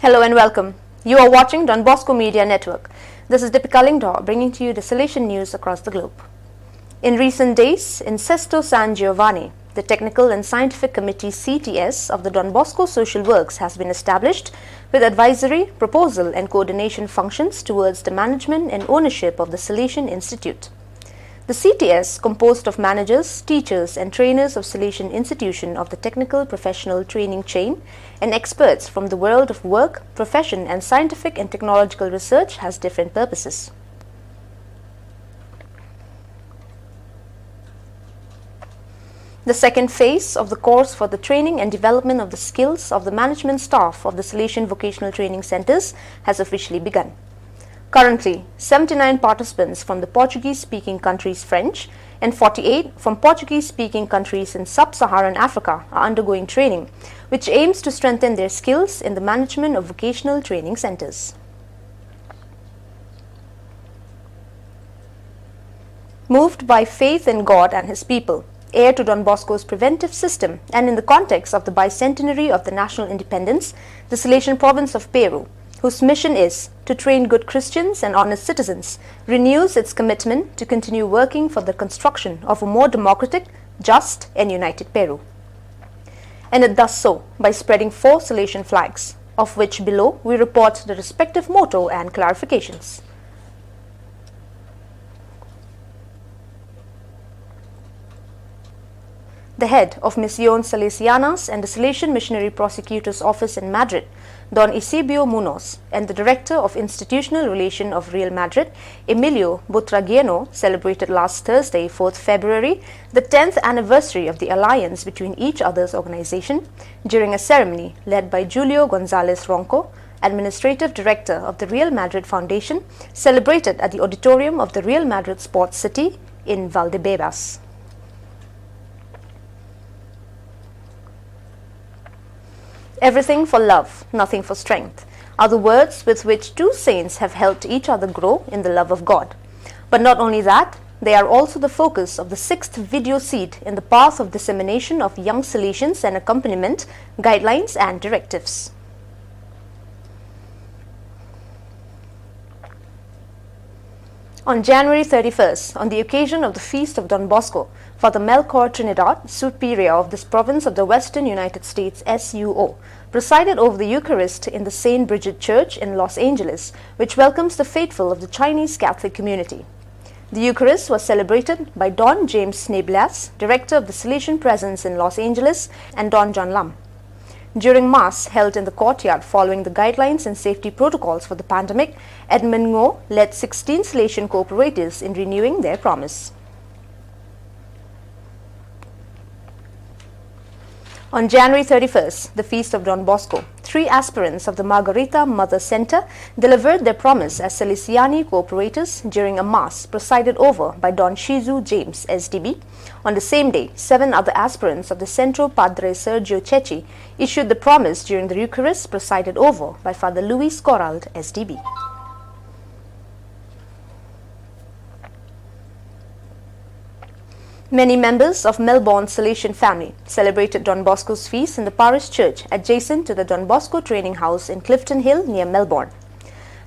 Hello and welcome. You are watching Don Bosco Media Network. This is Deepika Lingdor bringing to you the Salesian news across the globe. In recent days, in Sesto San Giovanni, the Technical and Scientific Committee CTS of the Don Bosco Social Works has been established with advisory, proposal and coordination functions towards the management and ownership of the Salesian Institute. The CTS, composed of managers, teachers and trainers of Salesian Institution of the technical professional training chain and experts from the world of work, profession and scientific and technological research, has different purposes. The second phase of the course for the training and development of the skills of the management staff of the Salesian Vocational Training Centers has officially begun. Currently, 79 participants from the Portuguese-speaking countries French and 48 from Portuguese-speaking countries in sub-Saharan Africa are undergoing training, which aims to strengthen their skills in the management of vocational training centers. Moved by faith in God and His people, heir to Don Bosco's preventive system, and in the context of the bicentenary of the national independence, the Salesian province of Peru, whose mission is to train good Christians and honest citizens, renews its commitment to continue working for the construction of a more democratic, just and united Peru. And it does so by spreading 4 Salesian flags, of which below we report the respective motto and clarifications. The head of Misión Salesianas and the Salesian Missionary Prosecutor's Office in Madrid, Don Eusebio Munoz, and the Director of Institutional Relation of Real Madrid, Emilio Butraguieno, celebrated last Thursday, 4th February, the 10th anniversary of the alliance between each other's organization, during a ceremony led by Julio González Ronco, Administrative Director of the Real Madrid Foundation, celebrated at the auditorium of the Real Madrid Sports City in Valdebebas. Everything for love, nothing for strength, are the words with which 2 saints have helped each other grow in the love of God. But not only that, they are also the focus of the 6th video seed in the path of dissemination of young Salesians and accompaniment, guidelines and directives. On January 31st, on the occasion of the Feast of Don Bosco, Father Melchor Trinidad, Superior of this province of the Western United States SUO, presided over the Eucharist in the St. Bridget Church in Los Angeles, which welcomes the faithful of the Chinese Catholic community. The Eucharist was celebrated by Don James Sneblas, Director of the Salesian Presence in Los Angeles, and Don John Lam. During Mass held in the courtyard following the guidelines and safety protocols for the pandemic, Edmund Ngo led 16 Salesian cooperatives in renewing their promise. On January 31st, the Feast of Don Bosco, 3 aspirants of the Margarita Mother Center delivered their promise as Salesiani cooperators during a Mass presided over by Don Shizu James, SDB. On the same day, 7 other aspirants of the Centro Padre Sergio Cecchi issued the promise during the Eucharist presided over by Father Luis Corrald, SDB. Many members of Melbourne's Salesian family celebrated Don Bosco's feast in the parish church adjacent to the Don Bosco Training House in Clifton Hill near Melbourne.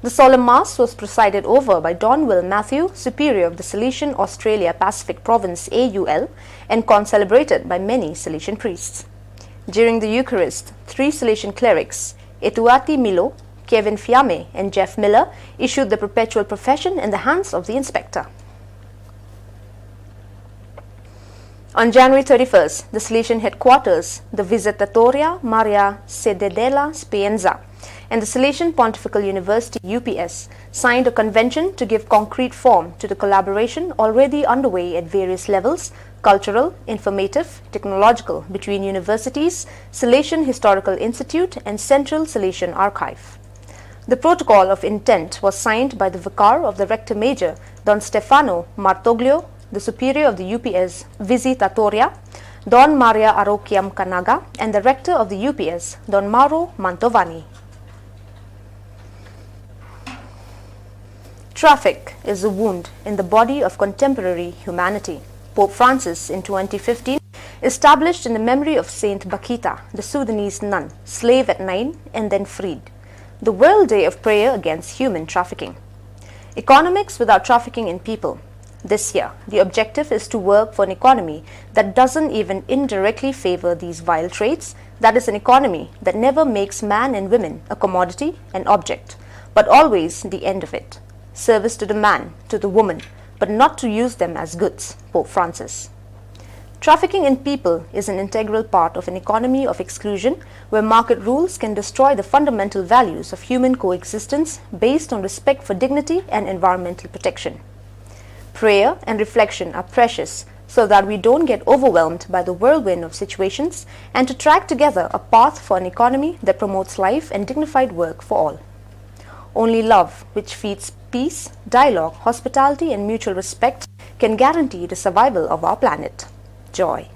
The solemn Mass was presided over by Don Will Matthew, Superior of the Salesian Australia Pacific Province AUL, and concelebrated by many Salesian priests. During the Eucharist, 3 Salesian clerics, Etuati Milo, Kevin Fiame and Jeff Miller, issued the perpetual profession in the hands of the inspector. On January 31st, the Salesian headquarters, the Visitatoria Maria Sededela Spienza, and the Salesian Pontifical University UPS signed a convention to give concrete form to the collaboration already underway at various levels, cultural, informative, technological, between universities, Salesian Historical Institute and Central Salesian Archive. The protocol of intent was signed by the Vicar of the Rector Major, Don Stefano Martoglio, the Superior of the UPS Visitatoria, Don Maria Aroquiam Canaga, and the Rector of the UPS, Don Mauro Mantovani. Traffic is a wound in the body of contemporary humanity. Pope Francis in 2015 established in the memory of Saint Bakita, the Sudanese nun, slave at 9 and then freed. the World Day of Prayer Against Human Trafficking. Economics without trafficking in people. This year, the objective is to work for an economy that doesn't even indirectly favor these vile traits, that is an economy that never makes man and women a commodity, an object, but always the end of it. Service to the man, to the woman, but not to use them as goods, Pope Francis. Trafficking in people is an integral part of an economy of exclusion where market rules can destroy the fundamental values of human coexistence based on respect for dignity and environmental protection. Prayer and reflection are precious so that we don't get overwhelmed by the whirlwind of situations and to track together a path for an economy that promotes life and dignified work for all. Only love, which feeds peace, dialogue, hospitality and mutual respect, can guarantee the survival of our planet. Joy.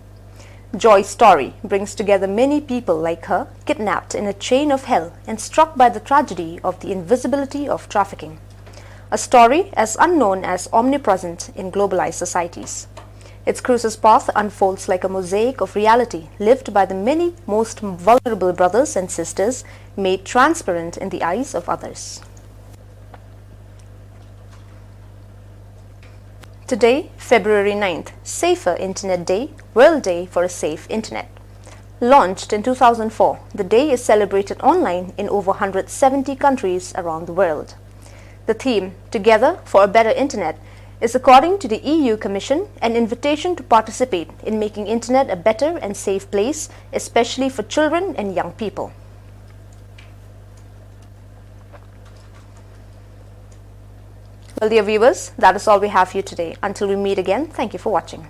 Joy's story brings together many people like her, kidnapped in a chain of hell and struck by the tragedy of the invisibility of trafficking. A story as unknown as omnipresent in globalized societies. Its crucial path unfolds like a mosaic of reality lived by the many most vulnerable brothers and sisters, made transparent in the eyes of others. Today, February 9th, Safer Internet Day, World Day for a Safe Internet. Launched in 2004, the day is celebrated online in over 170 countries around the world. The theme, Together for a Better Internet, is according to the EU Commission an invitation to participate in making Internet a better and safe place, especially for children and young people. Well, dear viewers, that is all we have for you today. Until we meet again, thank you for watching.